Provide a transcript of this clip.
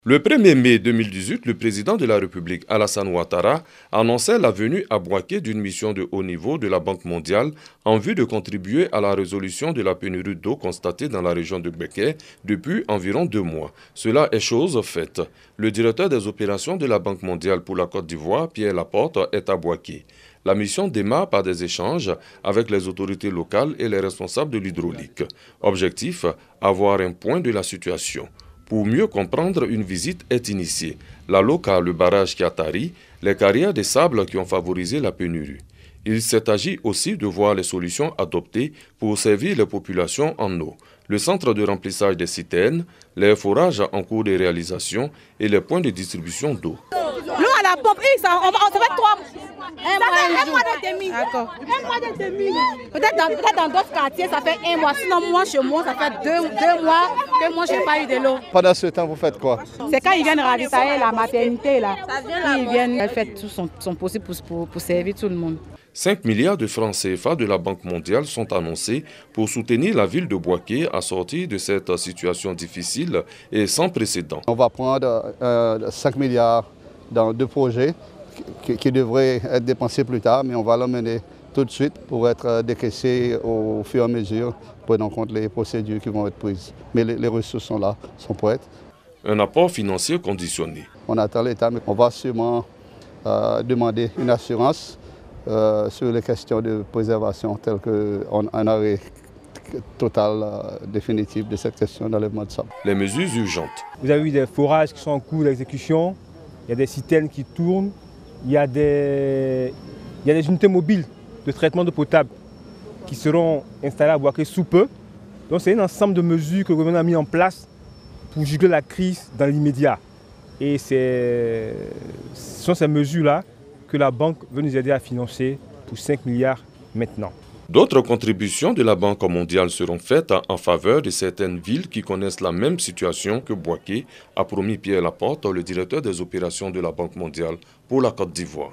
Le 1er mai 2018, le président de la République, Alassane Ouattara, annonçait la venue à Bouaké d'une mission de haut niveau de la Banque mondiale en vue de contribuer à la résolution de la pénurie d'eau constatée dans la région de Békay depuis environ 2 mois. Cela est chose faite. Le directeur des opérations de la Banque mondiale pour la Côte d'Ivoire, Pierre Laporte, est à Bouaké. La mission démarre par des échanges avec les autorités locales et les responsables de l'hydraulique. Objectif, avoir un point de la situation. Pour mieux comprendre, une visite est initiée. La Loca, le barrage Kiatari, les carrières de sable qui ont favorisé la pénurie. Il s'est agi aussi de voir les solutions adoptées pour servir les populations en eau. Le centre de remplissage des citernes, les forages en cours de réalisation et les points de distribution d'eau. L'eau à la pompe, ça fait 3 un mois de demi. D'accord. Un mois de demi. Peut-être dans d'autres quartiers, ça fait 1 mois. Sinon, moi, chez moi, ça fait 2 mois que moi, je n'ai pas eu de l'eau. Pendant ce temps, vous faites quoi? C'est quand ils viennent ravitailler la maternité, là. Ils viennent, elles font tout son possible pour servir tout le monde. 5 milliards de francs CFA de la Banque mondiale sont annoncés pour soutenir la ville de Bouaké à sortir de cette situation difficile et sans précédent. On va prendre 5 milliards dans 2 projets qui devraient être dépensés plus tard, mais on va l'emmener tout de suite pour être décaissés au fur et à mesure, prenant en compte les procédures qui vont être prises. Mais les ressources sont là, sont prêtes. Un apport financier conditionné. On attend l'État, mais on va sûrement demander une assurance sur les questions de préservation, telles qu'un arrêt total, définitif de cette question d'enlèvement de sable. Les mesures urgentes. Vous avez eu des forages qui sont en cours d'exécution, il y a des citernes qui tournent, il y a des unités mobiles de traitement d'eau potable qui seront installées à Bouaké sous peu. Donc c'est un ensemble de mesures que le gouvernement a mis en place pour juguler la crise dans l'immédiat. Et ce sont ces mesures-là que la banque veut nous aider à financer pour 5 milliards maintenant. D'autres contributions de la Banque mondiale seront faites en faveur de certaines villes qui connaissent la même situation que Bouaké, a promis Pierre Laporte, le directeur des opérations de la Banque mondiale pour la Côte d'Ivoire.